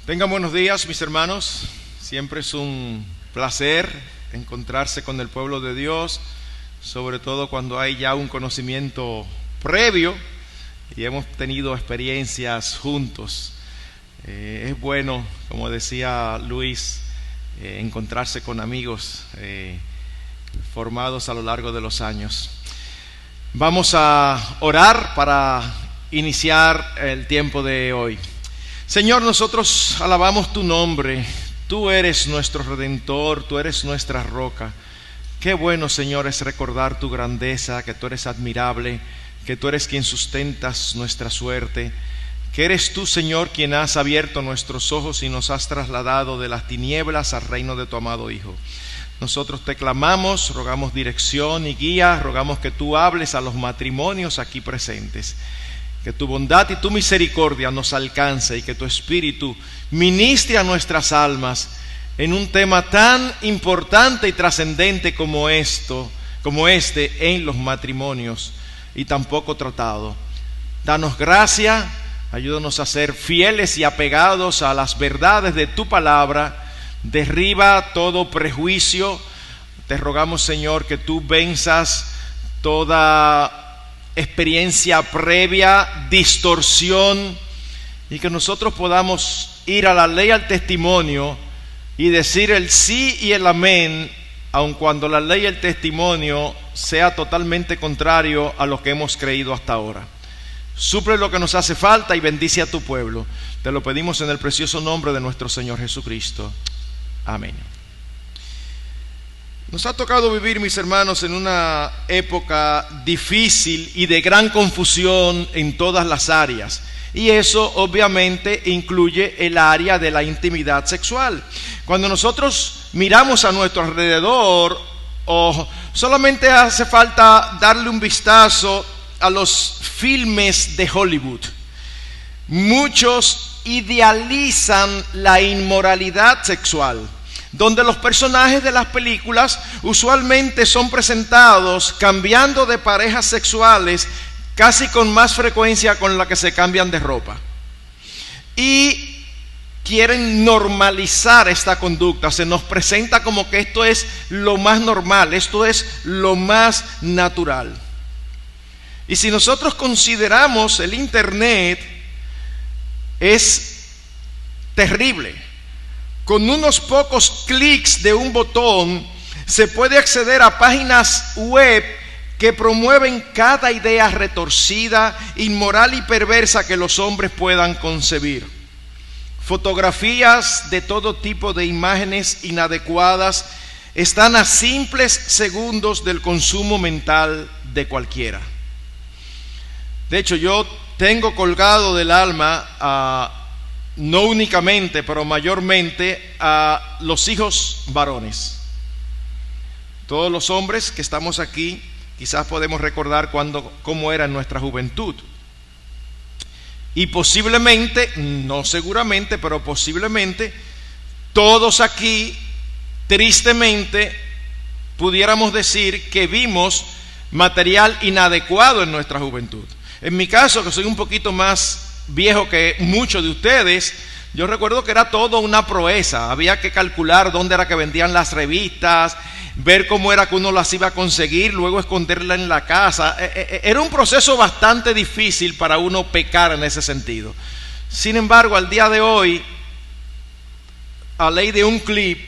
Tengan buenos días, mis hermanos. Siempre es un placer encontrarse con el pueblo de Dios, sobre todo cuando hay ya un conocimiento previo y hemos tenido experiencias juntos. Es bueno, como decía Luis, encontrarse con amigos formados a lo largo de los años. Vamos a orar para iniciar el tiempo de hoy. Señor, nosotros alabamos tu nombre. Tú eres nuestro Redentor, tú eres nuestra roca. Qué bueno, Señor, es recordar tu grandeza, que tú eres admirable, que tú eres quien sustentas nuestra suerte, que eres tú, Señor, quien has abierto nuestros ojos y nos has trasladado de las tinieblas al reino de tu amado Hijo. Nosotros te clamamos, rogamos dirección y guía, rogamos que tú hables a los matrimonios aquí presentes. Que tu bondad y tu misericordia nos alcance y que tu Espíritu ministre a nuestras almas en un tema tan importante y trascendente como este en los matrimonios y tan poco tratado. Danos gracia, ayúdanos a ser fieles y apegados a las verdades de tu palabra. Derriba todo prejuicio. Te rogamos, Señor, que tú venzas toda experiencia previa, distorsión, y que nosotros podamos ir a la ley, al testimonio y decir el sí y el amén, aun cuando la ley y el testimonio sea totalmente contrario a lo que hemos creído hasta ahora. Suple lo que nos hace falta y bendice a tu pueblo. Te lo pedimos en el precioso nombre de nuestro Señor Jesucristo. Amén. Nos ha tocado vivir, mis hermanos, en una época difícil y de gran confusión en todas las áreas. Y eso obviamente incluye el área de la intimidad sexual. Cuando nosotros miramos a nuestro alrededor, solamente hace falta darle un vistazo a los filmes de Hollywood. Muchos idealizan la inmoralidad sexual, donde los personajes de las películas usualmente son presentados cambiando de parejas sexuales casi con más frecuencia con la que se cambian de ropa. Y quieren normalizar esta conducta. Se nos presenta como que esto es lo más normal, esto es lo más natural. Y si nosotros consideramos el Internet, es terrible. Con unos pocos clics de un botón se puede acceder a páginas web que promueven cada idea retorcida, inmoral y perversa que los hombres puedan concebir. Fotografías de todo tipo de imágenes inadecuadas están a simples segundos del consumo mental de cualquiera. De hecho, yo tengo colgado del alma no únicamente, pero mayormente a los hijos varones. Todos los hombres que estamos aquí, quizás podemos recordar cómo era en nuestra juventud. Y posiblemente, no seguramente, pero posiblemente, todos aquí, tristemente, pudiéramos decir que vimos material inadecuado en nuestra juventud. En mi caso, que soy un poquito más viejo que muchos de ustedes, yo recuerdo que era todo una proeza. Había que calcular dónde era que vendían las revistas, ver cómo era que uno las iba a conseguir, luego esconderla en la casa. Era un proceso bastante difícil para uno pecar en ese sentido. Sin embargo, al día de hoy, a ley de un clip,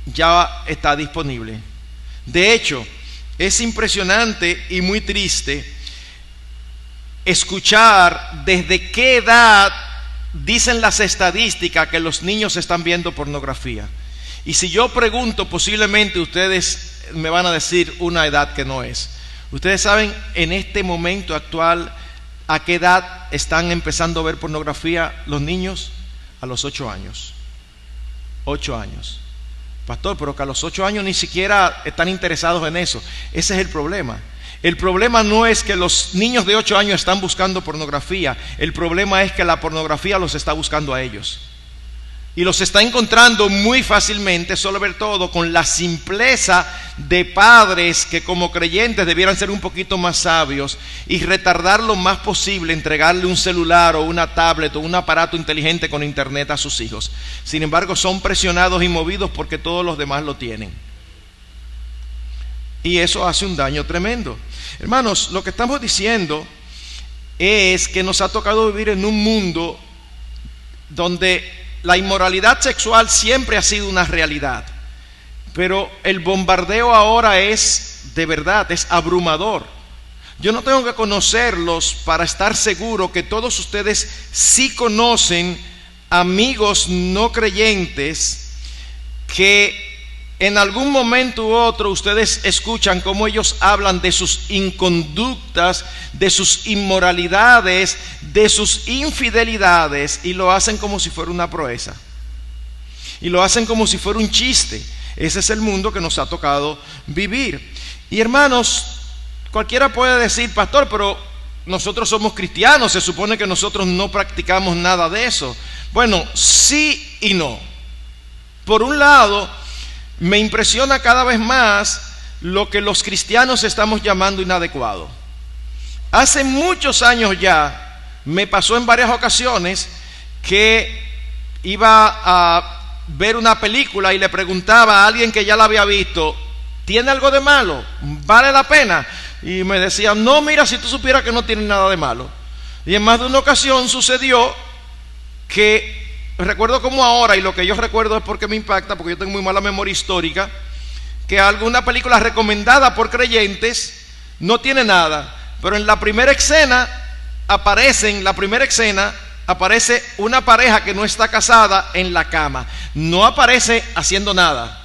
ya está disponible. De hecho, es impresionante y muy triste escuchar desde qué edad dicen las estadísticas que los niños están viendo pornografía. Y si yo pregunto, posiblemente ustedes me van a decir una edad que no es. Ustedes saben en este momento actual a qué edad están empezando a ver pornografía los niños. A los 8 años. 8 años. Pastor, pero que a los 8 años ni siquiera están interesados en eso. Ese es el problema. El problema no es que los niños de 8 años están buscando pornografía. El problema es que la pornografía los está buscando a ellos. Y los está encontrando muy fácilmente, sobre todo con la simpleza de padres que como creyentes debieran ser un poquito más sabios y retardar lo más posible entregarle un celular o una tablet o un aparato inteligente con internet a sus hijos. Sin embargo, son presionados y movidos porque todos los demás lo tienen. Y eso hace un daño tremendo. Hermanos, lo que estamos diciendo es que nos ha tocado vivir en un mundo donde la inmoralidad sexual siempre ha sido una realidad, pero el bombardeo ahora es de verdad, es abrumador. Yo no tengo que conocerlos para estar seguro que todos ustedes sí conocen amigos no creyentes que en algún momento u otro ustedes escuchan cómo ellos hablan de sus inconductas, de sus inmoralidades, de sus infidelidades, y lo hacen como si fuera una proeza, y lo hacen como si fuera un chiste. Ese es el mundo que nos ha tocado vivir. Y hermanos, cualquiera puede decir: pastor, pero nosotros somos cristianos, se supone que nosotros no practicamos nada de eso. Bueno, sí y no. Por un lado, me impresiona cada vez más lo que los cristianos estamos llamando inadecuado. Hace muchos años ya me pasó en varias ocasiones que iba a ver una película y le preguntaba a alguien que ya la había visto: ¿tiene algo de malo? ¿Vale la pena? Y me decía: no, mira, si tú supieras que no tiene nada de malo. Y en más de una ocasión sucedió que, recuerdo como ahora, y lo que yo recuerdo es porque me impacta, porque yo tengo muy mala memoria histórica, que alguna película recomendada por creyentes no tiene nada, pero en la primera escena aparece una pareja que no está casada en la cama. No aparece haciendo nada,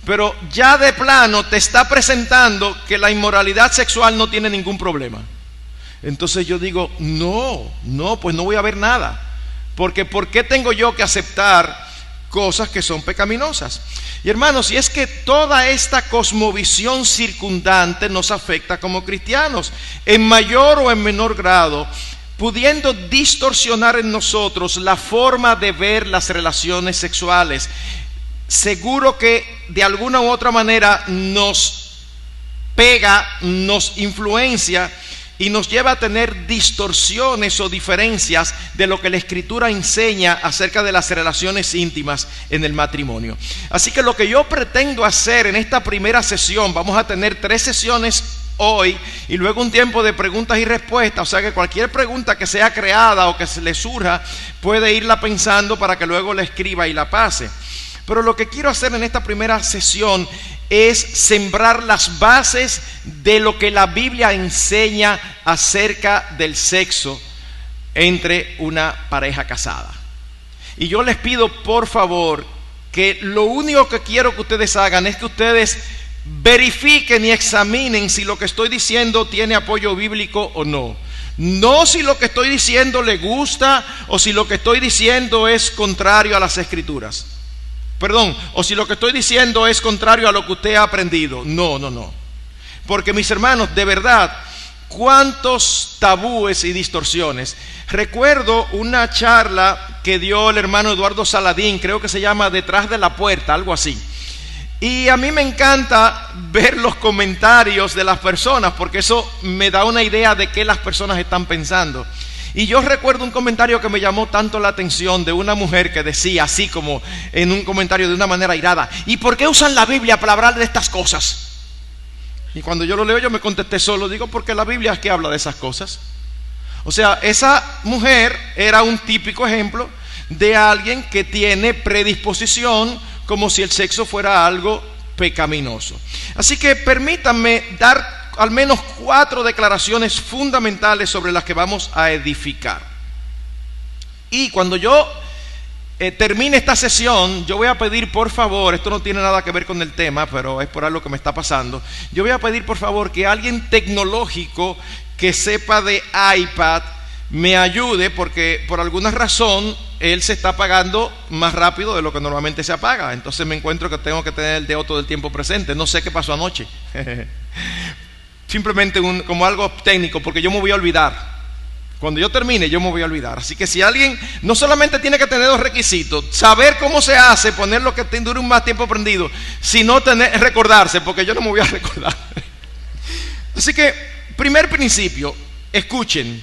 pero ya de plano te está presentando que la inmoralidad sexual no tiene ningún problema. Entonces yo digo: pues no voy a ver nada. Porque ¿por qué tengo yo que aceptar cosas que son pecaminosas? Y hermanos, y es que toda esta cosmovisión circundante nos afecta como cristianos, en mayor o en menor grado, pudiendo distorsionar en nosotros la forma de ver las relaciones sexuales. Seguro que de alguna u otra manera nos pega, nos influencia y nos lleva a tener distorsiones o diferencias de lo que la Escritura enseña acerca de las relaciones íntimas en el matrimonio. Así que lo que yo pretendo hacer en esta primera sesión, vamos a tener 3 sesiones hoy y luego un tiempo de preguntas y respuestas, o sea que cualquier pregunta que sea creada o que se le surja puede irla pensando para que luego la escriba y la pase. Pero lo que quiero hacer en esta primera sesión es sembrar las bases de lo que la Biblia enseña acerca del sexo entre una pareja casada. Y yo les pido, por favor, que lo único que quiero que ustedes hagan es que ustedes verifiquen y examinen si lo que estoy diciendo tiene apoyo bíblico o no. No si lo que estoy diciendo le gusta o si lo que estoy diciendo es contrario a las Escrituras. O si lo que estoy diciendo es contrario a lo que usted ha aprendido. No. Porque mis hermanos, de verdad, cuántos tabúes y distorsiones. Recuerdo una charla que dio el hermano Eduardo Saladín, creo que se llama Detrás de la Puerta, algo así. Y a mí me encanta ver los comentarios de las personas, porque eso me da una idea de qué las personas están pensando. Y yo recuerdo un comentario que me llamó tanto la atención de una mujer que decía, así como en un comentario de una manera airada: ¿y por qué usan la Biblia para hablar de estas cosas? Y cuando yo lo leo, yo me contesté solo, digo: porque la Biblia es que habla de esas cosas. O sea, esa mujer era un típico ejemplo de alguien que tiene predisposición como si el sexo fuera algo pecaminoso. Así que permítanme dar al menos 4 declaraciones fundamentales sobre las que vamos a edificar. Y cuando yo termine esta sesión, yo voy a pedir, por favor, esto no tiene nada que ver con el tema, pero es por algo que me está pasando, yo voy a pedir, por favor, que alguien tecnológico que sepa de iPad me ayude, porque por alguna razón él se está apagando más rápido de lo que normalmente se apaga. Entonces me encuentro que tengo que tener el dedo todo el tiempo presente. No sé qué pasó anoche. Simplemente como algo técnico, porque yo me voy a olvidar. Cuando yo termine, yo me voy a olvidar. Así que si alguien no solamente tiene que tener 2 requisitos, saber cómo se hace, poner lo que dure un más tiempo prendido, sino recordarse, porque yo no me voy a recordar. Así que, primer principio, escuchen.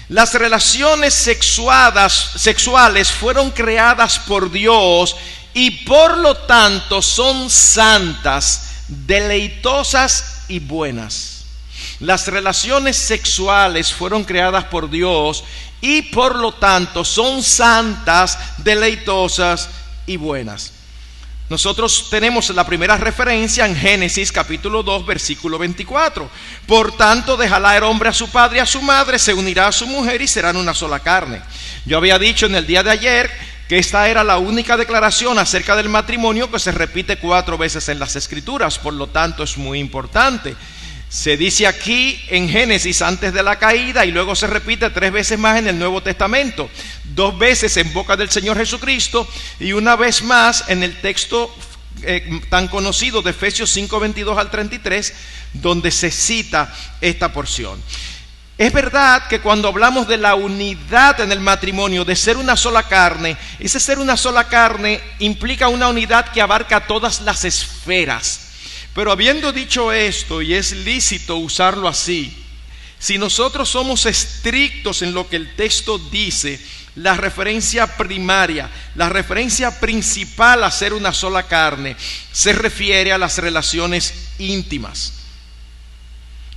Las relaciones sexuales fueron creadas por Dios y por lo tanto son santas, deleitosas y buenas. Las relaciones sexuales fueron creadas por Dios y por lo tanto son santas, deleitosas y buenas. Nosotros tenemos la primera referencia en Génesis capítulo 2 versículo 24. Por tanto dejará el hombre a su padre y a su madre, se unirá a su mujer y serán una sola carne. Yo había dicho en el día de ayer que esta era la única declaración acerca del matrimonio que se repite 4 veces en las Escrituras, por lo tanto es muy importante. Se dice aquí en Génesis antes de la caída y luego se repite 3 veces más en el Nuevo Testamento. 2 veces en boca del Señor Jesucristo y una vez más en el texto tan conocido de Efesios 5, 22 al 33, donde se cita esta porción. Es verdad que cuando hablamos de la unidad en el matrimonio, de ser una sola carne, ese ser una sola carne implica una unidad que abarca todas las esferas. Pero habiendo dicho esto, y es lícito usarlo así, si nosotros somos estrictos en lo que el texto dice, la referencia primaria, la referencia principal a ser una sola carne, se refiere a las relaciones íntimas.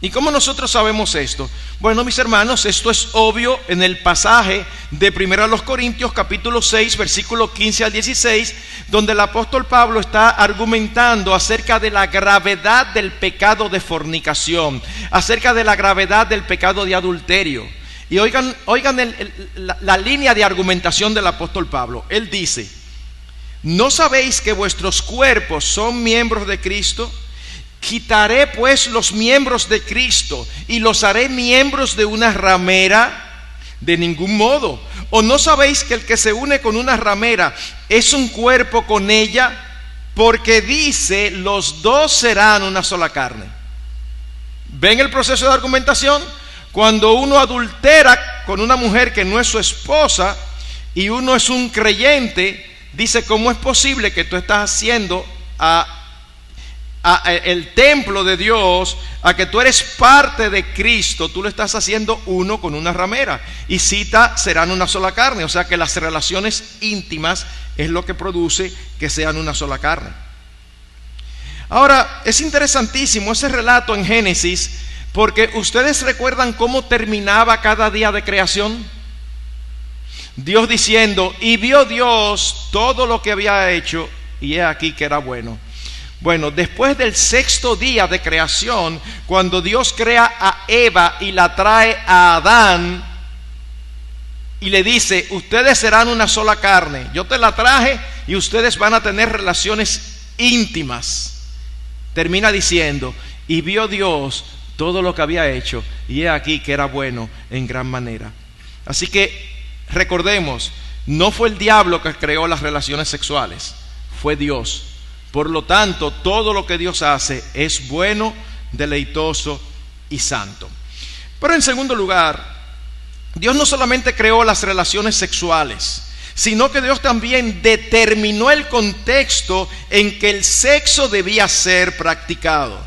¿Y cómo nosotros sabemos esto? Bueno, mis hermanos, esto es obvio en el pasaje de 1 Corintios capítulo 6, versículo 15 al 16, donde el apóstol Pablo está argumentando acerca de la gravedad del pecado de fornicación, acerca de la gravedad del pecado de adulterio. Y oigan la línea de argumentación del apóstol Pablo. Él dice: ¿no sabéis que vuestros cuerpos son miembros de Cristo? Quitaré pues los miembros de Cristo y los haré miembros de una ramera. De ningún modo. ¿O no sabéis que el que se une con una ramera es un cuerpo con ella? Porque dice, los 2 serán una sola carne. ¿Ven el proceso de argumentación? Cuando uno adultera con una mujer que no es su esposa y uno es un creyente, dice, ¿cómo es posible que tú estás haciendo el templo de Dios, a que tú eres parte de Cristo, tú lo estás haciendo uno con una ramera? Y cita, serán una sola carne. O sea que las relaciones íntimas es lo que produce que sean una sola carne. Ahora, es interesantísimo ese relato en Génesis, porque ustedes recuerdan cómo terminaba cada día de creación. Dios diciendo, y vio Dios todo lo que había hecho, y he aquí que era bueno. Bueno, después del 6º día de creación, cuando Dios crea a Eva y la trae a Adán y le dice, ustedes serán una sola carne, yo te la traje y ustedes van a tener relaciones íntimas, termina diciendo, y vio Dios todo lo que había hecho, y he aquí que era bueno en gran manera. Así que recordemos, no fue el diablo que creó las relaciones sexuales, fue Dios. Por lo tanto, todo lo que Dios hace es bueno, deleitoso y santo. Pero en segundo lugar, Dios no solamente creó las relaciones sexuales, sino que Dios también determinó el contexto en que el sexo debía ser practicado,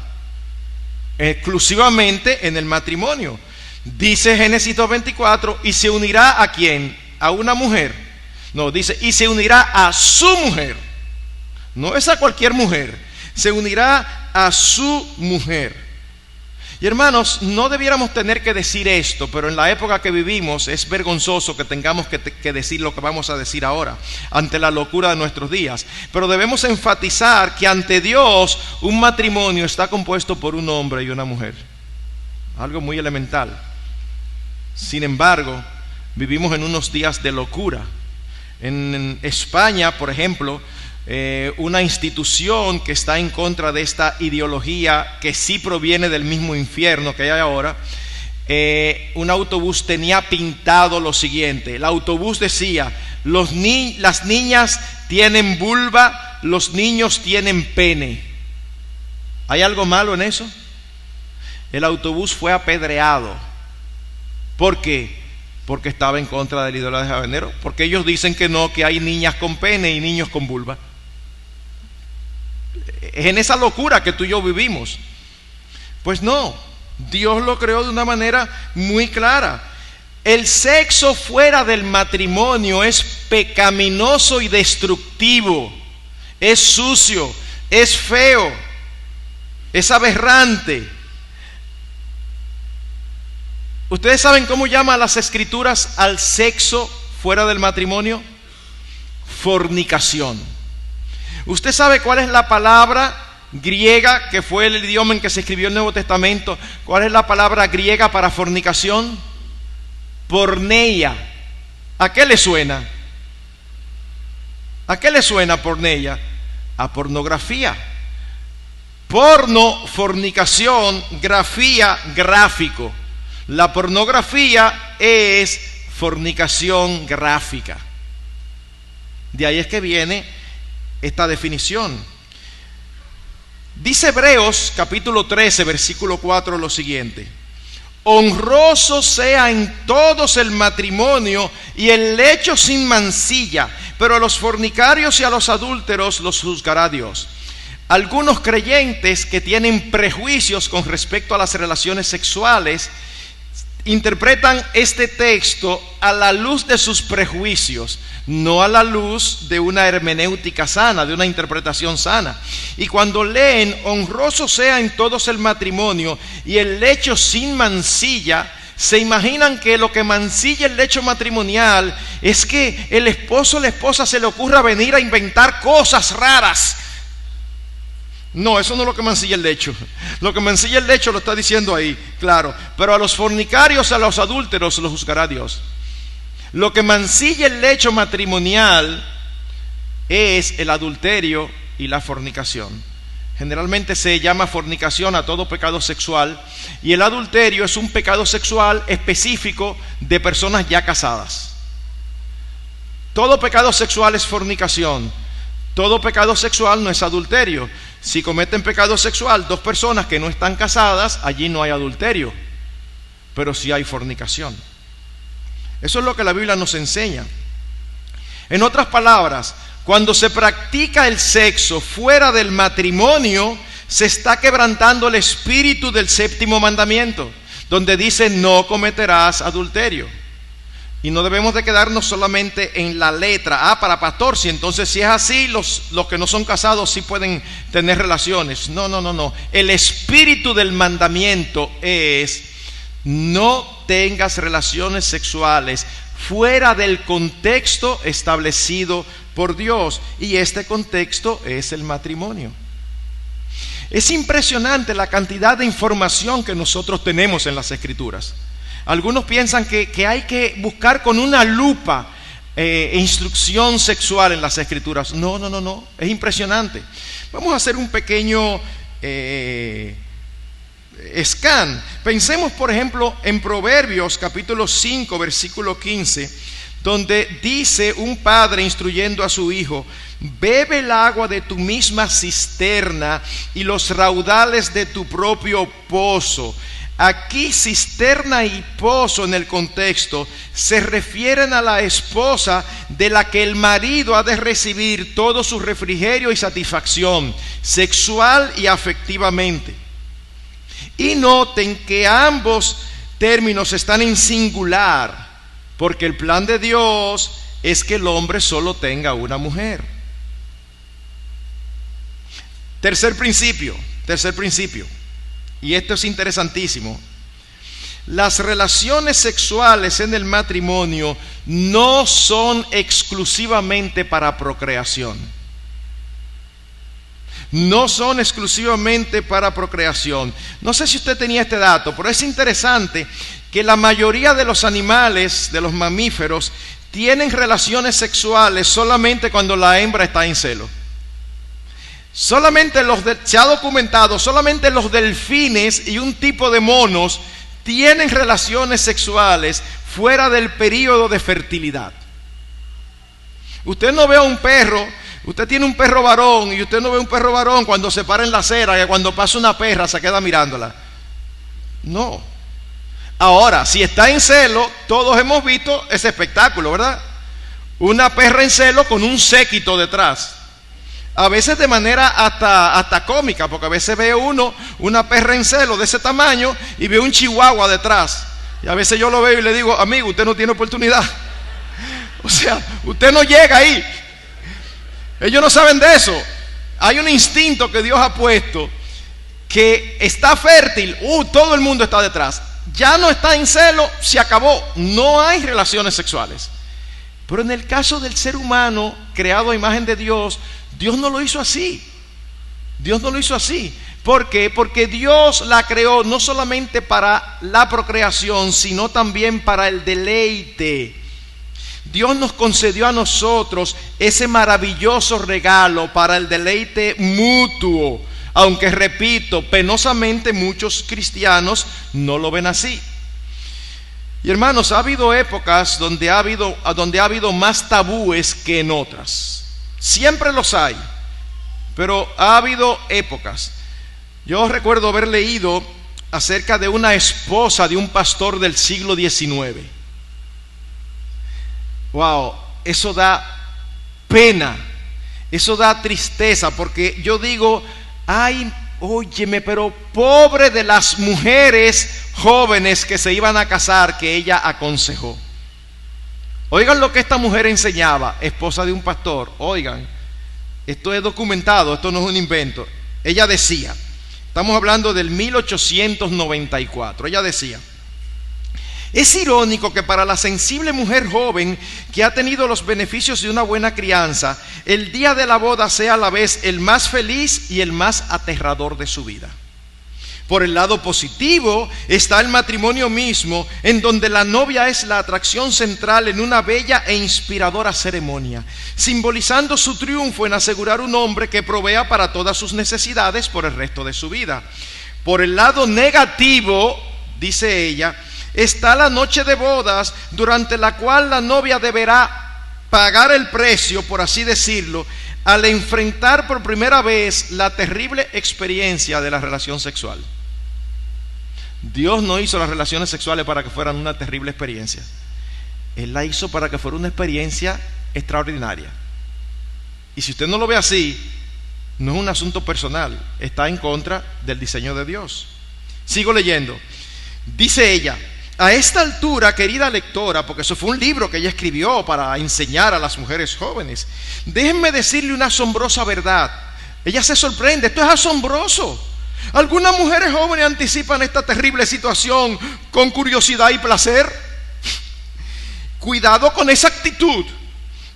exclusivamente en el matrimonio. Dice Génesis 2:24, y se unirá ¿a quién? ¿A una mujer? No, dice, y se unirá a su mujer. No es a cualquier mujer, se unirá a su mujer. Y hermanos, no debiéramos tener que decir esto, pero en la época que vivimos es vergonzoso que tengamos que decir lo que vamos a decir ahora, ante la locura de nuestros días. Pero debemos enfatizar que ante Dios un matrimonio está compuesto por un hombre y una mujer. Algo muy elemental. Sin embargo, vivimos en unos días de locura. En España, por ejemplo, una institución que está en contra de esta ideología que sí proviene del mismo infierno que hay ahora, un autobús tenía pintado lo siguiente. El autobús decía, las niñas tienen vulva, los niños tienen pene. ¿Hay algo malo en eso? El autobús fue apedreado. ¿Por qué? porque estaba en contra del ídolo de habanero, porque ellos dicen que no, que hay niñas con pene y niños con vulva. Es en esa locura que tú y yo vivimos. Pues no, Dios lo creó de una manera muy clara. El sexo fuera del matrimonio es pecaminoso y destructivo, es sucio, es feo, es aberrante. ¿Ustedes saben cómo llaman las Escrituras al sexo fuera del matrimonio? Fornicación. ¿Usted sabe cuál es la palabra griega, que fue el idioma en que se escribió el Nuevo Testamento? ¿Cuál es la palabra griega para fornicación? Porneia. ¿A qué le suena? ¿A qué le suena porneia? A pornografía. Porno, fornicación, grafía, gráfico. La pornografía es fornicación gráfica. De ahí es que viene esta definición. Dice Hebreos capítulo 13, versículo 4 lo siguiente: honroso sea en todos el matrimonio y el lecho sin mancilla, pero a los fornicarios y a los adúlteros los juzgará Dios. Algunos creyentes que tienen prejuicios con respecto a las relaciones sexuales interpretan este texto a la luz de sus prejuicios, no a la luz de una hermenéutica sana, de una interpretación sana. Y cuando leen honroso sea en todos el matrimonio y el lecho sin mancilla, se imaginan que lo que mancilla el lecho matrimonial es que el esposo o la esposa se le ocurra venir a inventar cosas raras. No, eso no es lo que mancilla el lecho. Lo que mancilla el lecho lo está diciendo ahí, claro. Pero a los fornicarios, a los adúlteros los juzgará Dios. Lo que mancilla el lecho matrimonial es el adulterio y la fornicación. Generalmente se llama fornicación a todo pecado sexual, y el adulterio es un pecado sexual específico de personas ya casadas. Todo pecado sexual es fornicación. Todo pecado sexual no es adulterio. Si cometen pecado sexual dos personas que no están casadas, allí no hay adulterio, pero sí hay fornicación. Eso es lo que la Biblia nos enseña. En otras palabras, cuando se practica el sexo fuera del matrimonio, se está quebrantando el espíritu del séptimo mandamiento, donde dice no cometerás adulterio. Y no debemos de quedarnos solamente en la letra. Para pastor, si entonces si es así, los que no son casados sí pueden tener relaciones. No. El espíritu del mandamiento es no tengas relaciones sexuales fuera del contexto establecido por Dios. Y este contexto es el matrimonio. Es impresionante la cantidad de información que nosotros tenemos en las Escrituras. Algunos piensan que hay que buscar con una lupa instrucción sexual en las Escrituras. No, es impresionante. Vamos a hacer un pequeño scan. Pensemos, por ejemplo, en Proverbios capítulo 5, versículo 15, donde dice un padre instruyendo a su hijo: bebe el agua de tu misma cisterna y los raudales de tu propio pozo. Aquí cisterna y pozo en el contexto se refieren a la esposa de la que el marido ha de recibir todo su refrigerio y satisfacción sexual y afectivamente. Y noten que ambos términos están en singular, porque el plan de Dios es que el hombre solo tenga una mujer. Tercer principio. Y esto es interesantísimo. Las relaciones sexuales en el matrimonio no son exclusivamente para procreación. No son exclusivamente para procreación. No sé si usted tenía este dato, pero es interesante que la mayoría de los animales, de los mamíferos, tienen relaciones sexuales solamente cuando la hembra está en celo. Se ha documentado, solamente los delfines y un tipo de monos tienen relaciones sexuales fuera del periodo de fertilidad. Usted no ve a un perro, usted tiene un perro varón y usted no ve un perro varón cuando se para en la acera, que cuando pasa una perra se queda mirándola. No. Ahora, si está en celo, todos hemos visto ese espectáculo, ¿verdad? Una perra en celo con un séquito detrás. A veces de manera hasta cómica, porque a veces ve uno una perra en celo de ese tamaño y ve un chihuahua detrás. Y a veces yo lo veo y le digo, amigo, usted no tiene oportunidad. O sea, usted no llega ahí. Ellos no saben de eso. Hay un instinto que Dios ha puesto que está fértil. Todo el mundo está detrás. Ya no está en celo, se acabó. No hay relaciones sexuales. Pero en el caso del ser humano creado a imagen de Dios, Dios no lo hizo así. Dios no lo hizo así. ¿Por qué? Porque Dios la creó no solamente para la procreación, sino también para el deleite. Dios nos concedió a nosotros ese maravilloso regalo para el deleite mutuo. Aunque repito, penosamente muchos cristianos no lo ven así. Y hermanos, ha habido épocas donde ha habido más tabúes que en otras. Siempre los hay, pero ha habido épocas. Yo recuerdo haber leído acerca de una esposa de un pastor del siglo XIX. Wow, eso da pena, eso da tristeza, porque yo digo, ay, óyeme, pero pobre de las mujeres jóvenes que se iban a casar, que ella aconsejó. Oigan lo que esta mujer enseñaba, esposa de un pastor. Oigan, esto es documentado, esto no es un invento. Ella decía, estamos hablando del 1894, ella decía: es irónico que para la sensible mujer joven que ha tenido los beneficios de una buena crianza, el día de la boda sea a la vez el más feliz y el más aterrador de su vida. Por el lado positivo está el matrimonio mismo, en donde la novia es la atracción central en una bella e inspiradora ceremonia, simbolizando su triunfo en asegurar un hombre que provea para todas sus necesidades por el resto de su vida. Por el lado negativo, dice ella, está la noche de bodas, durante la cual la novia deberá pagar el precio, por así decirlo, al enfrentar por primera vez la terrible experiencia de la relación sexual. Dios no hizo las relaciones sexuales para que fueran una terrible experiencia. Él la hizo para que fuera una experiencia extraordinaria. Y si usted no lo ve así, no es un asunto personal, está en contra del diseño de Dios. Sigo leyendo. Dice ella: a esta altura, querida lectora, porque eso fue un libro que ella escribió para enseñar a las mujeres jóvenes, déjenme decirle una asombrosa verdad. Ella se sorprende, esto es asombroso. Algunas mujeres jóvenes anticipan esta terrible situación con curiosidad y placer. Cuidado con esa actitud.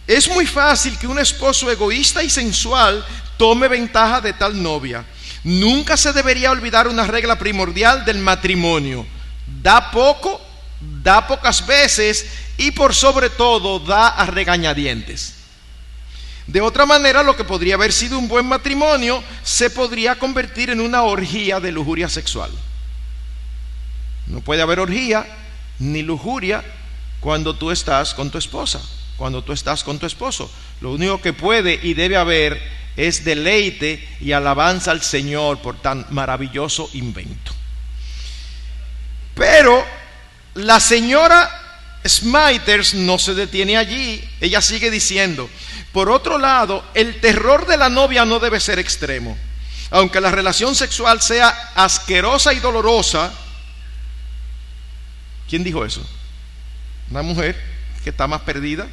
Es muy fácil que un esposo egoísta y sensual tome ventaja de tal novia. Nunca se debería olvidar una regla primordial del matrimonio: da poco, da pocas veces y por sobre todo da a regañadientes. De otra manera, lo que podría haber sido un buen matrimonio se podría convertir en una orgía de lujuria sexual. No puede haber orgía ni lujuria cuando tú estás con tu esposa, cuando tú estás con tu esposo. Lo único que puede y debe haber es deleite y alabanza al Señor por tan maravilloso invento. Pero la señora Smithers no se detiene allí. Ella sigue diciendo: por otro lado, el terror de la novia no debe ser extremo. Aunque la relación sexual sea asquerosa y dolorosa. ¿Quién dijo eso? Una mujer que está más perdida.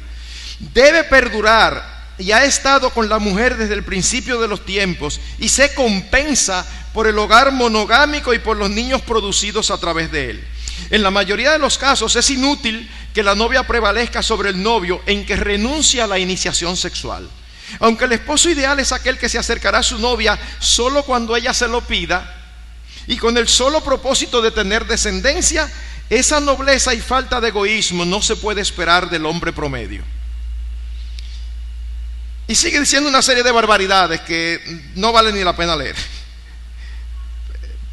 Debe perdurar y ha estado con la mujer desde el principio de los tiempos y se compensa por el hogar monogámico y por los niños producidos a través de él. En la mayoría de los casos es inútil que la novia prevalezca sobre el novio en que renuncia a la iniciación sexual. Aunque el esposo ideal es aquel que se acercará a su novia solo cuando ella se lo pida y con el solo propósito de tener descendencia, esa nobleza y falta de egoísmo no se puede esperar del hombre promedio. Y sigue diciendo una serie de barbaridades que no vale ni la pena leer.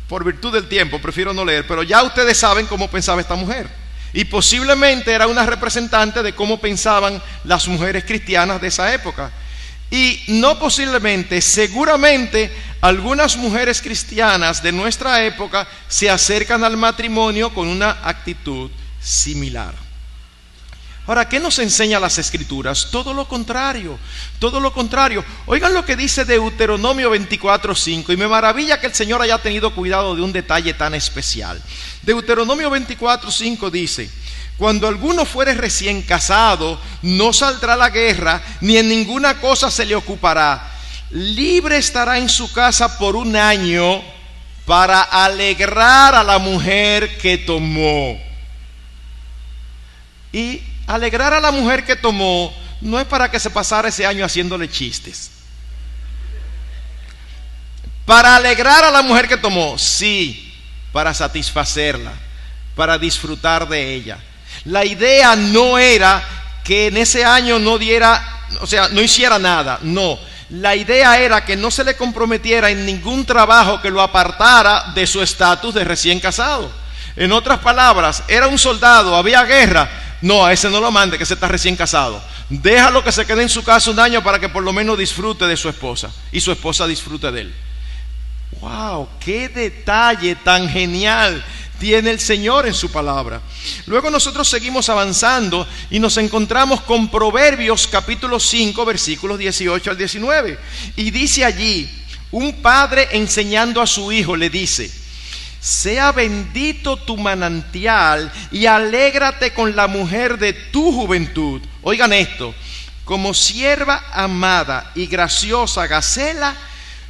Por virtud del tiempo prefiero no leer, pero ya ustedes saben cómo pensaba esta mujer. Y posiblemente era una representante de cómo pensaban las mujeres cristianas de esa época. Y no posiblemente, seguramente algunas mujeres cristianas de nuestra época se acercan al matrimonio con una actitud similar. Ahora, ¿qué nos enseña las Escrituras? Todo lo contrario, todo lo contrario. Oigan lo que dice Deuteronomio 24:5, y me maravilla que el Señor haya tenido cuidado de un detalle tan especial. Deuteronomio 24:5 dice: cuando alguno fuere recién casado, no saldrá a la guerra, ni en ninguna cosa se le ocupará. Libre estará en su casa por 1 año para alegrar a la mujer que tomó. Y alegrar a la mujer que tomó no es para que se pasara ese año haciéndole chistes. Para alegrar a la mujer que tomó, sí, para satisfacerla, para disfrutar de ella. La idea no era que en ese año no hiciera nada, no. La idea era que no se le comprometiera en ningún trabajo que lo apartara de su estatus de recién casado. En otras palabras, era un soldado, había guerra. No, a ese no lo mande, que se está recién casado. Déjalo que se quede en su casa 1 año para que por lo menos disfrute de su esposa y su esposa disfrute de él. ¡Wow! ¡Qué detalle tan genial tiene el Señor en su palabra! Luego nosotros seguimos avanzando y nos encontramos con Proverbios capítulo 5, versículos 18 al 19. Y dice allí, un padre enseñando a su hijo le dice: sea bendito tu manantial y alégrate con la mujer de tu juventud. Oigan esto: como sierva amada y graciosa gacela,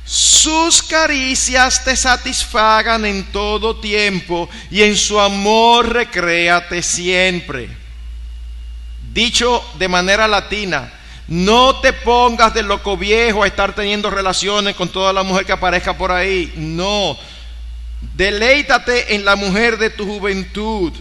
sus caricias te satisfagan en todo tiempo, y en su amor recréate siempre. Dicho de manera latina: no te pongas de loco viejo a estar teniendo relaciones con toda la mujer que aparezca por ahí. No, deleítate en la mujer de tu juventud.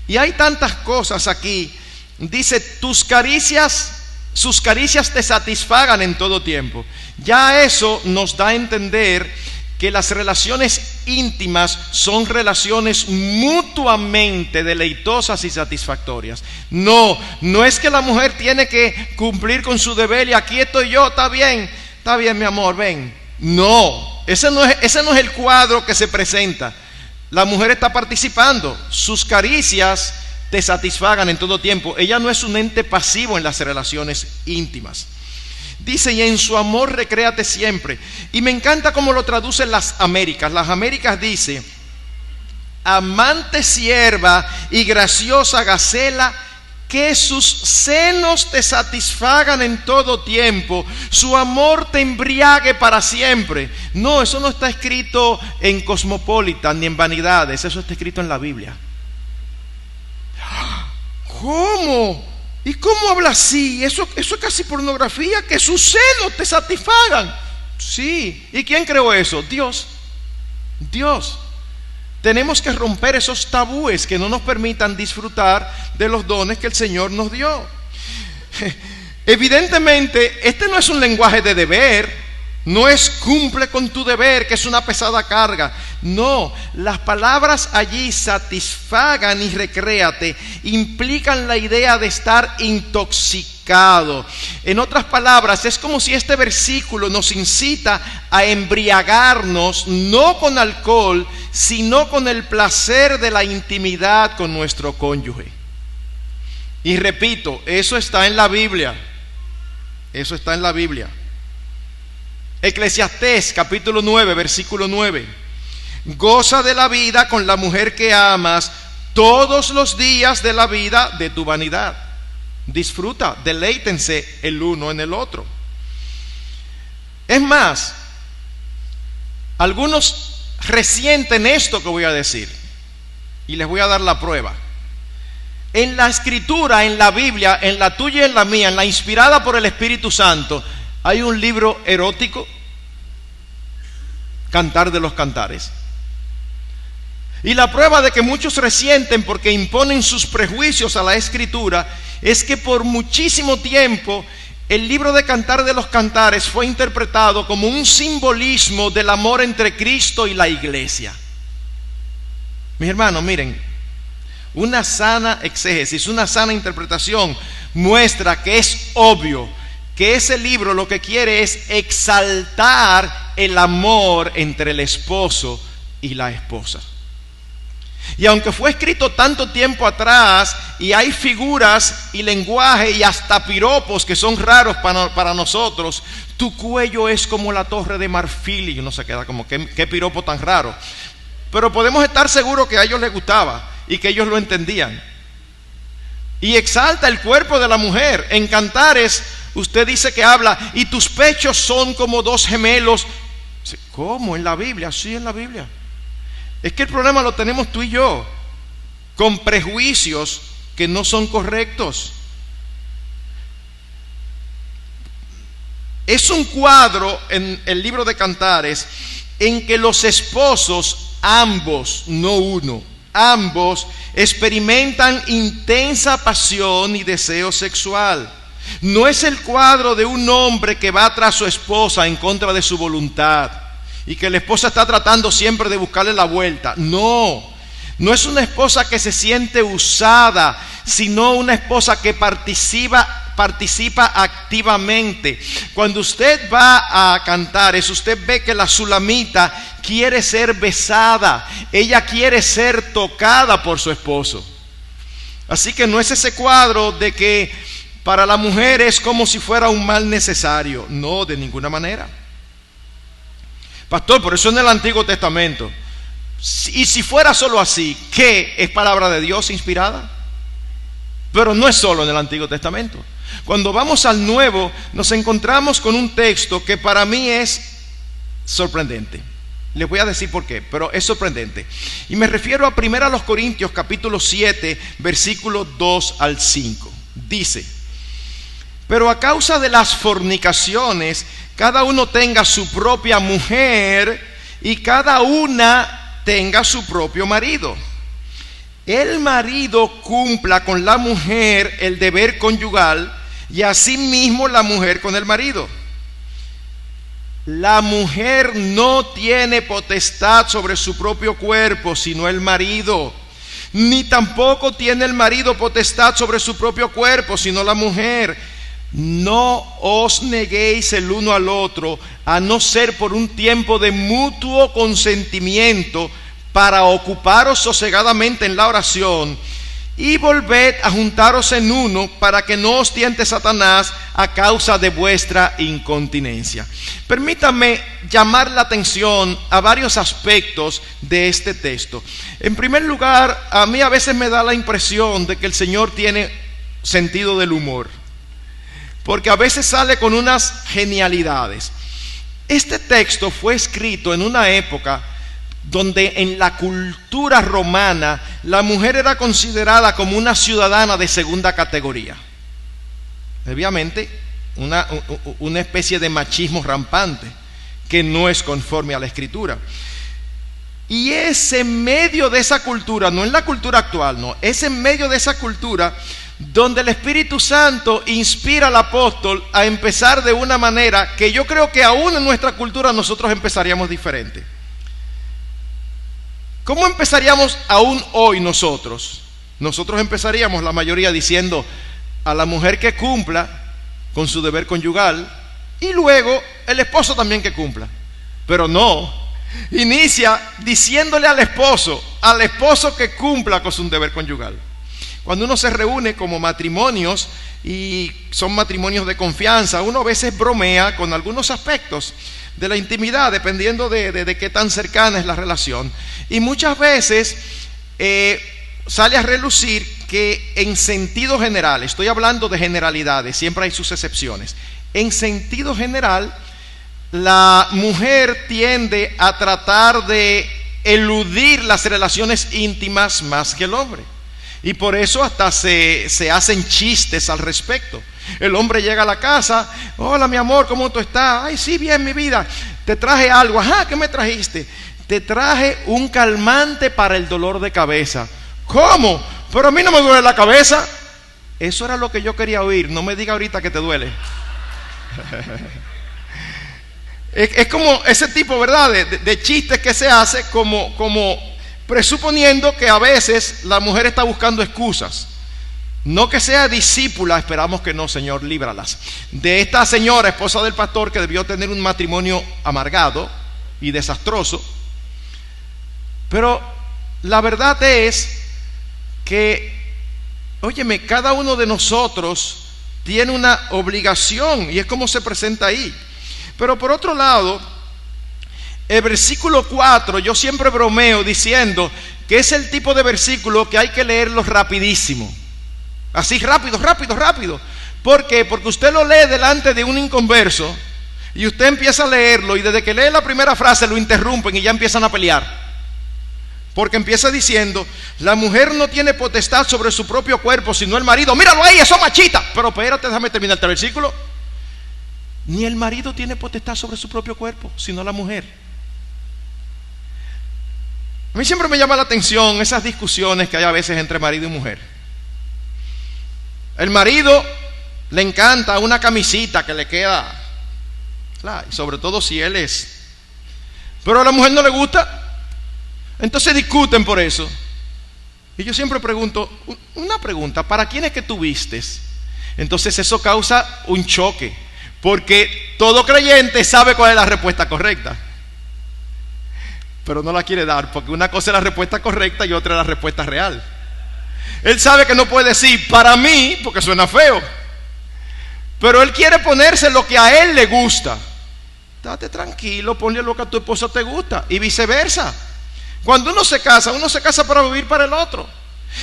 Y hay tantas cosas aquí. Dice: sus caricias te satisfagan en todo tiempo. Ya eso nos da a entender que las relaciones íntimas son relaciones mutuamente deleitosas y satisfactorias. No es que la mujer tiene que cumplir con su deber y aquí estoy yo, está bien mi amor, ven. No, ese no es el cuadro que se presenta. La mujer está participando, sus caricias te satisfagan en todo tiempo. Ella no es un ente pasivo en las relaciones íntimas. Dice: y en su amor recréate siempre. Y me encanta cómo lo traducen las Américas. Las Américas dice: amante sierva y graciosa gacela, que sus senos te satisfagan en todo tiempo, su amor te embriague para siempre. No, eso no está escrito en Cosmopolitan ni en Vanidades, eso está escrito en la Biblia. ¿Cómo? ¿Y cómo habla así? Eso es casi pornografía, que sus senos te satisfagan. Sí, ¿y quién creó eso? Dios. Tenemos que romper esos tabúes que no nos permitan disfrutar de los dones que el Señor nos dio. Evidentemente, este no es un lenguaje de deber. No es cumple con tu deber, que es una pesada carga. No, las palabras allí satisfagan y recréate implican la idea de estar intoxicado. En otras palabras, es como si este versículo nos incita a embriagarnos no con alcohol, sino con el placer de la intimidad con nuestro cónyuge. Y repito, eso está en la Biblia. Eso está en la Biblia. Eclesiastés capítulo 9, versículo 9. Goza de la vida con la mujer que amas todos los días de la vida de tu vanidad. Disfruta, deleítense el uno en el otro. Es más, algunos resienten esto que voy a decir y les voy a dar la prueba. En la Escritura, en la Biblia, en la tuya y en la mía, en la inspirada por el Espíritu Santo, hay un libro erótico, Cantar de los Cantares. Y la prueba de que muchos resienten porque imponen sus prejuicios a la Escritura es que por muchísimo tiempo el libro de Cantar de los Cantares fue interpretado como un simbolismo del amor entre Cristo y la iglesia. Mis hermanos, miren, una sana exégesis, una sana interpretación muestra que es obvio que ese libro lo que quiere es exaltar el amor entre el esposo y la esposa. Y aunque fue escrito tanto tiempo atrás y hay figuras y lenguaje y hasta piropos que son raros para nosotros, tu cuello es como la torre de marfil, y uno se queda como, ¿qué piropo tan raro? Pero podemos estar seguros que a ellos les gustaba y que ellos lo entendían. Y exalta el cuerpo de la mujer. En Cantares usted dice que habla, y tus pechos son como dos gemelos. ¿Cómo? ¿En la Biblia? Sí, en la Biblia. Es que el problema lo tenemos tú y yo, con prejuicios que no son correctos. Es un cuadro en el libro de Cantares en que los esposos, ambos, no uno, ambos experimentan intensa pasión y deseo sexual. No es el cuadro de un hombre que va tras su esposa en contra de su voluntad y que la esposa está tratando siempre de buscarle la vuelta. No es una esposa que se siente usada, sino una esposa que participa activamente. Cuando usted va a Cantares, usted ve que la sulamita quiere ser besada, ella quiere ser tocada por su esposo. Así que no es ese cuadro de que para la mujer es como si fuera un mal necesario. No, de ninguna manera. Pastor, por eso en el Antiguo Testamento. Y si fuera solo así, ¿qué? ¿Es palabra de Dios inspirada? Pero no es solo en el Antiguo Testamento. Cuando vamos al Nuevo, nos encontramos con un texto que para mí es sorprendente. Les voy a decir por qué, pero es sorprendente. Y me refiero a 1 Corintios capítulo 7, versículos 2 al 5. Dice: pero a causa de las fornicaciones, cada uno tenga su propia mujer y cada una tenga su propio marido. El marido cumpla con la mujer el deber conyugal y asimismo la mujer con el marido. La mujer no tiene potestad sobre su propio cuerpo, sino el marido. Ni tampoco tiene el marido potestad sobre su propio cuerpo, sino la mujer. No os neguéis el uno al otro, a no ser por un tiempo de mutuo consentimiento, para ocuparos sosegadamente en la oración, y volved a juntaros en uno, para que no os tiente Satanás a causa de vuestra incontinencia. Permítanme llamar la atención a varios aspectos de este texto. En primer lugar, a mí a veces me da la impresión de que el Señor tiene sentido del humor, porque a veces sale con unas genialidades. Este texto fue escrito en una época donde en la cultura romana la mujer era considerada como una ciudadana de segunda categoría. Obviamente, una especie de machismo rampante que no es conforme a la Escritura. Y es en medio de esa cultura, no en la cultura actual, no, es en medio de esa cultura donde el Espíritu Santo inspira al apóstol a empezar de una manera que yo creo que aún en nuestra cultura nosotros empezaríamos diferente. ¿Cómo empezaríamos aún hoy nosotros? Nosotros empezaríamos la mayoría diciendo a la mujer que cumpla con su deber conyugal y luego el esposo también que cumpla. Pero no, inicia diciéndole al esposo que cumpla con su deber conyugal. Cuando uno se reúne como matrimonios y son matrimonios de confianza, uno a veces bromea con algunos aspectos de la intimidad, dependiendo de qué tan cercana es la relación. Y muchas veces sale a relucir que en sentido general, estoy hablando de generalidades, siempre hay sus excepciones. En sentido general, la mujer tiende a tratar de eludir las relaciones íntimas más que el hombre. Y por eso hasta se hacen chistes al respecto. El hombre llega a la casa: hola mi amor, ¿cómo tú estás? Ay, sí, bien, mi vida. Te traje algo. Ajá, ¿qué me trajiste? Te traje un calmante para el dolor de cabeza. ¿Cómo? Pero a mí no me duele la cabeza. Eso era lo que yo quería oír. No me diga ahorita que te duele. Es como ese tipo, ¿verdad? De chistes que se hace como presuponiendo que a veces la mujer está buscando excusas. No que sea discípula, esperamos que no, Señor, líbralas, de esta señora, esposa del pastor, que debió tener un matrimonio amargado y desastroso. Pero la verdad es que, óyeme, cada uno de nosotros tiene una obligación, y es como se presenta ahí. Pero por otro lado, el versículo 4, yo siempre bromeo diciendo que es el tipo de versículo que hay que leerlo rapidísimo. Así rápido. ¿Por qué? Porque usted lo lee delante de un inconverso y usted empieza a leerlo, y desde que lee la primera frase lo interrumpen y ya empiezan a pelear. Porque empieza diciendo: la mujer no tiene potestad sobre su propio cuerpo sino el marido. Míralo ahí, eso machita. Pero espérate, déjame terminar este versículo. Ni el marido tiene potestad sobre su propio cuerpo sino la mujer. A mí siempre me llama la atención esas discusiones que hay a veces entre marido y mujer. El marido le encanta una camisita que le queda, sobre todo si él es, pero a la mujer no le gusta. Entonces discuten por eso. Y yo siempre pregunto una pregunta: ¿para quién es que tú vistes? Entonces eso causa un choque, porque todo creyente sabe cuál es la respuesta correcta, pero no la quiere dar, porque una cosa es la respuesta correcta y otra es la respuesta real. Él sabe que no puede decir para mí, porque suena feo, pero él quiere ponerse lo que a él le gusta. Date tranquilo, ponle lo que a tu esposa te gusta, y viceversa. Cuando uno se casa para vivir para el otro.